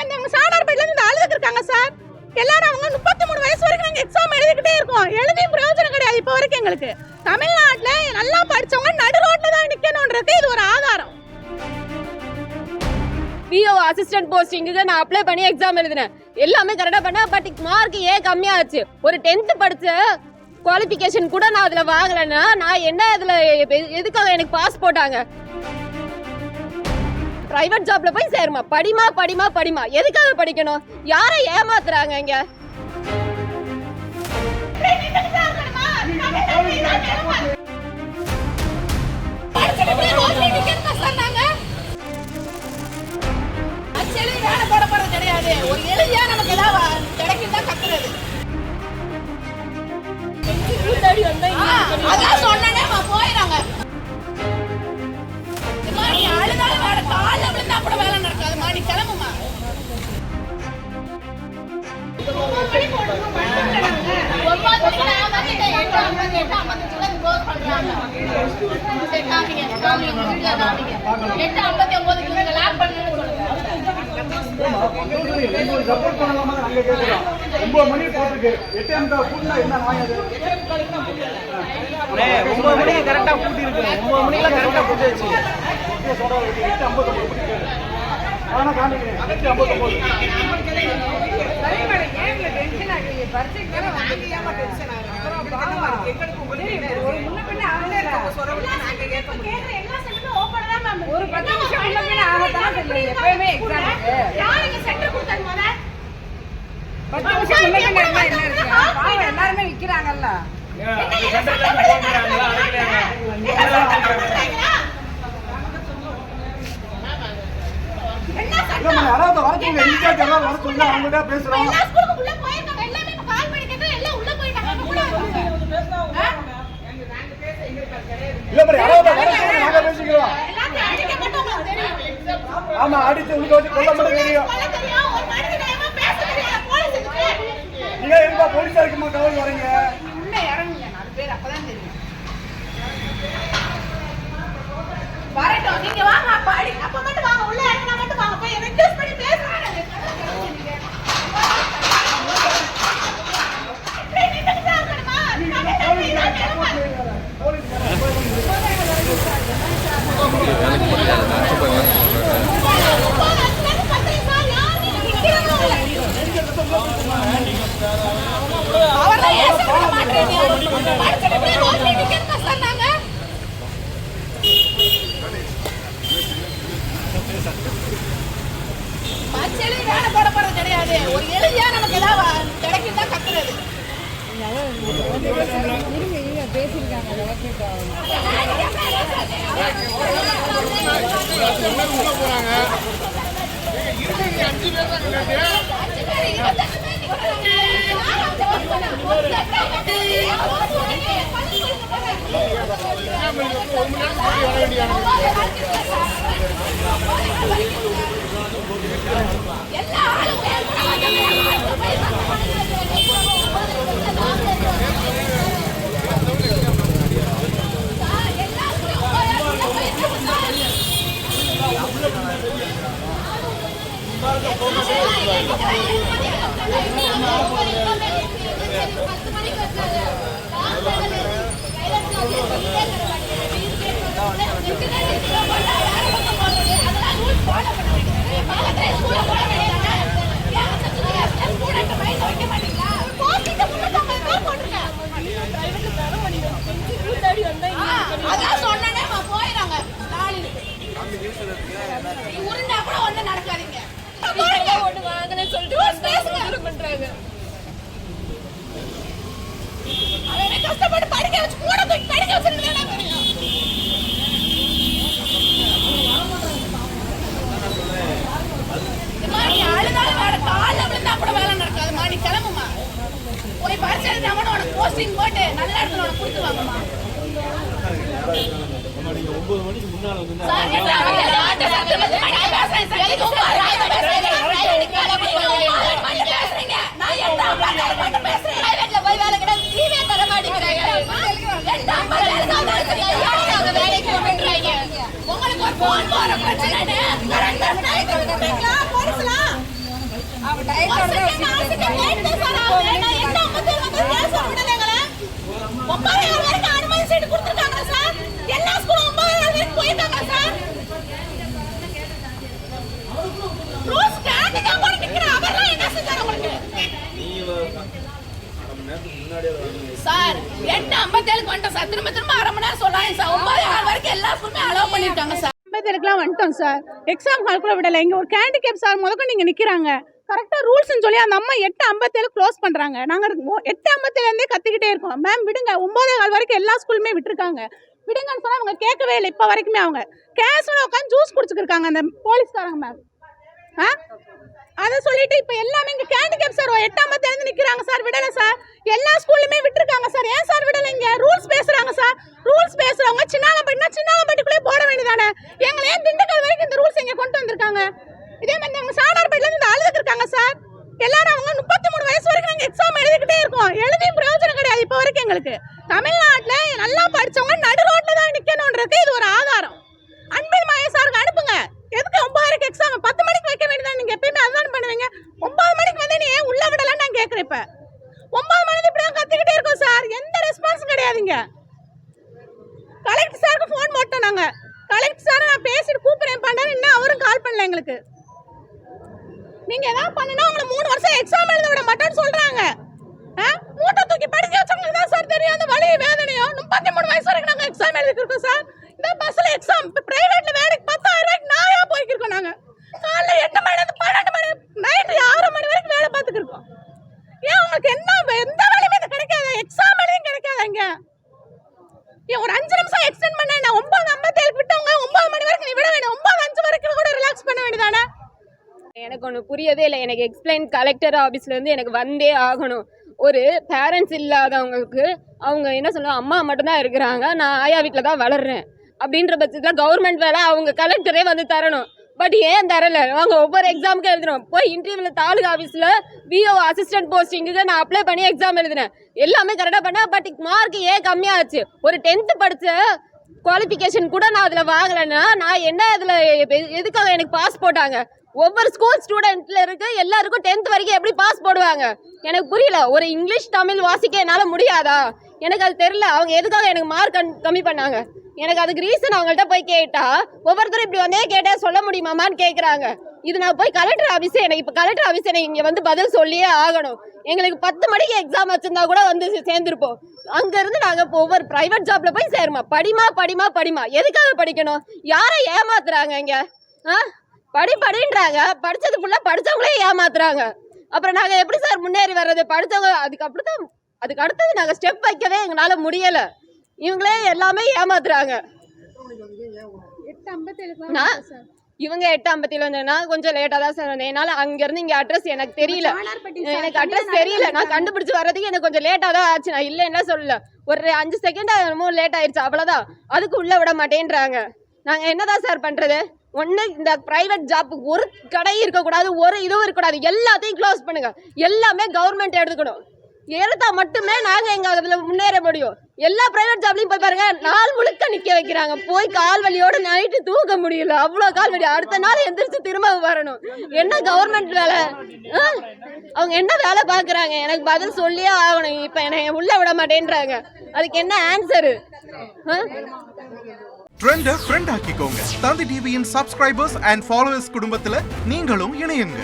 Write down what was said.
இந்த சாணார்பேட்ல இருந்து ஆளுங்க இருக்காங்க சார். எல்லாரும் அவங்க 33 வயசு வரைக்கும் நாங்க எக்ஸாம் எழுதிக்கிட்டே இருக்கோம். எழுதியும் பிரயோஜனம் கிடையாது இப்ப வரைக்கும் எங்களுக்கு. தமிழ்நாட்டுல நல்லா படிச்சவங்க நடு ரோட்ல தான் நிக்கணும்ன்றது இது ஒரு ஆதாரம். பிஓ அசிஸ்டன்ட் போஸ்டிங்க்கு நான் அப்ளை பண்ணி எக்ஸாம் எழுதினேன். எல்லாமே கரெக்டா பண்ணேன். பட் மார்க் ஏன் கம்மியாச்சு? ஒரு 10th படிச்ச குவாலிஃபிகேஷன் கூட நான் அதுல வாங்கலன்னா நான் என்ன இதுல எதுக்காக எனக்கு பாஸ் போட்டாங்க? பிரைவேட் ஜாப்ல போய் சேருமா? படிமா படிமா படிமா. எதுக்காக படிக்கணும்? யாரை ஏமாத்துறாங்க இங்க? வேலை போட போறது கிடையாது. ஒரு எளியா நமக்கு ஏதாவது கிடைக்கும் தான் கத்துறது. அதான் சொன்னேனே போயிடாங்க. நீ அழுதாலும் வேலை கால விழுந்தா கூட வேலை நடக்காதுமா. நீ கிளம்புமா. ஒரு 10 நிமிஷம் முன்ன ஆகத்தான் எப்பயுமே எக்ஸாம் 10 நிமிஷம் முன்ன என்ன இருக்கு? பாவம் எல்லாருமே விக்கிறாங்கல்ல. பேசுறோம் ஆமா அடிச்சு உங்களுக்கு வச்சு கொல்ல மட்டும் தெரியும். நீங்க எங்க போலீஸா இருக்குமா கவலை வரீங்க? இறங்குங்க 4 பேர் அப்பதான் தெரியும். வரட்டும் நீங்க வாங்க பாடி அப்ப மட்டும் வாங்க உள்ள இறங்கினா மட்டும் வாங்க போய் ரெக்வெஸ்ட் பண்ணி பேசுறாங்க. வேலை போட போறது கிடையாது. ஒரு எளியா நமக்கு ஏதாவது கிடைக்கும் தான் கத்துறது. பேசிருக்காங்க அதான் சொன்னேனே போயிடாங்க. உருண்டா கூட ஒண்ணு நடக்காதீங்க. ஒண்ணு வாங்கன்னு சொல்லிட்டு பண்றாங்க. அதை கஷ்டப்பட்டு படிக்க வச்சு கூட படிக்க வச்சிருந்தேன். அழுதாலும் வேலை கால விழுந்தா கூட வேலை நடக்காதுமா. நீ கிளம்புமா. போய் பரிசு எழுதினா கூட உனக்கு போஸ்டிங் போட்டு நல்ல இடத்துல உனக்கு கொடுத்து வாங்கம்மா. 9 மணிக்கு முன்னால வந்து உங்களுக்கு ஒரு போன் போற பிரச்சனை நேரத்துக்கு முன்னாடியே வரணும். சார் 8:57 வந்துட்டோம் சார். திரும்ப திரும்ப அரை மணி நேரம் சொல்லாங்க சார். 9:00 வரைக்கும் எல்லா ஸ்கூலுமே அலோவ் பண்ணிருக்காங்க சார். 50 வந்துட்டோம் சார். எக்ஸாம் ஹால் கூட விடல. இங்க ஒரு கேண்டிகேப் சார் முதல்ல நீங்க நிக்கிறாங்க. கரெக்டா ரூல்ஸ்னு சொல்லி அந்த அம்மா 8:57 க்ளோஸ் பண்றாங்க. நாங்க 8:57 இருந்தே கத்திக்கிட்டே இருக்கோம். மேம் விடுங்க, 9:15 வரைக்கும் எல்லா ஸ்கூலுமே விட்டுருக்காங்க, விடுங்கன்னு சொன்னா அவங்க கேட்கவே இல்லை. இப்ப வரைக்குமே அவங்க கேஸ்ல உட்காந்து ஜூஸ் குடிச்சுக்கிருக்காங்க அந்த போலீஸ்காரங்க மேம். அதை சொல்லிட்டு இப்ப எல்லாமே இங்க கேண்டிகேப் சார் 8:57 இருந்து நிக்கிறாங்க சார். விடல சார், எல்லா ஸ்கூல்லுமே விட்டுருக்காங்க சார். ஏன் சார் விடல? இங்க ரூல்ஸ் பேசுறாங்க சார். ரூல்ஸ் பேசுறவங்க சின்னாலம்பட்டிக்குள்ளே போட வேண்டியதானே? எங்களை ஏன் திண்டுக்கல் வரைக்கும் இந்த ரூல்ஸ் இங்க கொண்டு வந்திருக்காங்க? இதே மாதிரி அவங்க சாணார்பேட்ல இருந்து அழுதுக்கு இருக்காங்க சார். எல்லாரும் அவங்க 33 வயசு வரைக்கும் நாங்க எக்ஸாம் எழுதிக்கிட்டே இருக்கோம். எழுதியும் பிரயோஜனம் கிடையாது இப்ப வரைக்கும் எங்களுக்கு. தமிழ்நாட்டுல நல்லா படிச்சவங்க நடு ரோட்ல தான் நிக்கணும்ன்றது இது ஒரு ஆதாரம். அன்பில் மாய சாருக்கு அனுப்புங்க. எதுக்கு 9:00 எக்ஸாம் 10 மணிக்கு வைக்க வேண்டியதான்? நீங்க எப்பயுமே அதுதான் பண்ணுவீங்க. 9 மணிக்கு வந்து நீ ஏன் உள்ள விடலன்னு நான் கேட்கிறேன். இப்ப 9 மணிக்கு இப்படி கத்திக்கிட்டே இருக்கோம் சார். எந்த ரெஸ்பான்ஸும் கிடையாதுங்க. கலெக்டர் சாருக்கு போன் போட்டோம் நாங்க. கலெக்டர் சார் நான் பேசிட்டு கூப்பிடுறேன் பண்ணாரு, இன்னும் அவரும் கால் பண்ணல எங்களுக்கு. நீங்க ஏதாவது பண்ணுனா உங்களை 3 வருஷம் எக்ஸாம் எழுத விட மாட்டேன்னு சொல்றாங்க. மூட்டை தூக்கி படிக்க வச்சவங்களுக்கு தான் சார் தெரியும் அந்த வலி வேதனையும். 33 வயசு வரைக்கும் நாங்க எக்ஸாம் எழுதிட்டு இருக்கோம் சார். இந்த பஸ்ல எக்ஸாம் பிரைவேட்ல வேலைக்கு 10,000 ரூபாய்க்கு நாயா போய்க்கிருக்கோம் நாங்க. காலைல 8 மணில இருந்து 12 மணி நைட் 6 மணி வரைக்கும் வேலை பார்த்துட்டு இருக்கோம். ஏன் உங்களுக்கு எந்த வேலையுமே கிடைக்காது? எக்ஸாம் எழுதியும் கிடைக்காதங்க. ஏன் ஒரு 5 நிமிஷம் எக்ஸ்டெண்ட் பண்ண 9:57 விட்டவங்க 9 மணி வரைக்கும் நீ விட வேணும். 9:05 வரைக்கும் கூட ரிலாக்ஸ் பண்ண வேண்டியதானே? எனக்கு ஒன்று புரியவே இல்லை. எனக்கு எக்ஸ்பிளைன் கலெக்டர் ஆஃபீஸ்லேருந்து எனக்கு வந்தே ஆகணும். ஒரு பேரண்ட்ஸ் இல்லாதவங்களுக்கு அவங்க என்ன சொல்லுவாங்க, அம்மா மட்டும்தான் இருக்கிறாங்க, நான் ஆயா வீட்டில் தான் வளர்றேன் அப்படின்ற பட்சத்தில் கவர்மெண்ட் வேலை அவங்க கலெக்டரே வந்து தரணும். பட் ஏன் தரல? அவங்க ஒவ்வொரு எக்ஸாமுக்கும் எழுதுறோம். போய் இன்டர்வியூவில் தாலுகா ஆஃபீஸில் விஓ அசிஸ்டன்ட் போஸ்டிங்குக்கு நான் அப்ளை பண்ணி எக்ஸாம் எழுதினேன். எல்லாமே கரெக்டாக பண்ணேன். பட் மார்க் ஏன் கம்மியாச்சு? ஒரு 10th படித்த குவாலிஃபிகேஷன் கூட நான் அதில் வாங்கலைன்னா நான் என்ன இதில் எதுக்காக எனக்கு பாஸ் போட்டாங்க? ஒவ்வொரு ஸ்கூல் ஸ்டூடெண்ட்ல இருக்கு எல்லாருக்கும் 10th வரைக்கும் எப்படி பாஸ் போடுவாங்க? எனக்கு புரியல. ஒரு இங்கிலீஷ் தமிழ் வாசிக்க என்னால முடியாதா? எனக்கு அது தெரியல. அவங்க எதுக்காக எனக்கு மார்க் கம்மி பண்ணாங்க? எனக்கு அதுக்கு ரீசன் அவங்கள்ட்ட போய் கேட்டா ஒவ்வொருத்தரும் இப்படி வந்தே கேட்டா சொல்ல முடியுமாமான்னு கேட்குறாங்க. இது நான் போய் கலெக்டர் ஆஃபீஸ், எனக்கு இப்போ கலெக்டர் ஆஃபீஸ் எனக்கு இங்கே வந்து பதில் சொல்லியே ஆகணும். எங்களுக்கு 10 மணிக்கு எக்ஸாம் வச்சிருந்தா கூட வந்து சேர்ந்துருப்போம். அங்கேருந்து நாங்கள் இப்போ ஒவ்வொரு ப்ரைவேட் ஜாப்ல போய் சேருமா? படிமா எதுக்காக படிக்கணும்? யாரை ஏமாத்துறாங்க இங்கே? படின்றாங்க, படிச்சது ஃபுல்லா படிச்சவங்களே ஏமாத்துறாங்க. அப்புறம் நாங்க எப்படி சார் முன்னேறி வர்றது? படிச்சவங்க அதுக்கு அடுத்தது நாங்க ஸ்டெப் வைக்கவே எங்களால முடியல. இவங்களே எல்லாமே ஏமாத்துறாங்க. இவங்க 8:57 வந்தேன்னா கொஞ்சம் லேட்டா தான் சார் வந்தேன். என்னால அங்க இருந்து இங்க அட்ரஸ் எனக்கு தெரியல. நான் கண்டுபிடிச்சு வர்றதுக்கு எனக்கு கொஞ்சம் லேட்டா தான் ஆச்சு. நான் இல்லைன்னா சொல்லல. ஒரு 5 செகண்ட் லேட் ஆயிடுச்சு, அவ்வளவுதான். அதுக்கு உள்ள விட மாட்டேன்றாங்க. நாங்க என்னதான் சார் பண்றது? ஒன்று இந்த ப்ரைவேட் ஜாப்புக்கு ஒரு கடை இருக்கக்கூடாது, ஒரு இதுவும் இருக்கக்கூடாது. எல்லாத்தையும் க்ளோஸ் பண்ணுங்க. எல்லாமே கவர்மெண்ட் எடுத்துக்கணும். எடுத்தா மட்டுமே நாங்கள் எங்கள் அதில் முன்னேற முடியும். எல்லா ப்ரைவேட் ஜாப்லையும் போய் பாருங்க, நாள் முழுக்க நிற்க வைக்கிறாங்க. போய் கால் வலியோடு நைட்டு தூக்க முடியல, அவ்வளோ கால் வலி. அடுத்த நாள் எந்திரிச்சு திரும்ப வரணும். என்ன கவர்மெண்ட் வேலை? அவங்க என்ன வேலை பார்க்குறாங்க? எனக்கு பதில் சொல்லியே ஆகணும். இப்போ என்னை உள்ள விட மாட்டேன்றாங்க. அதுக்கு என்ன ஆன்சரு? ட்ரெண்ட ஃப்ரெண்ட் ஆக்கிக்கோங்க. தந்தி டிவியின் சப்ஸ்கிரைபர்ஸ் அண்ட் ஃபாலோவர்ஸ் குடும்பத்துல நீங்களும் இணையுங்க.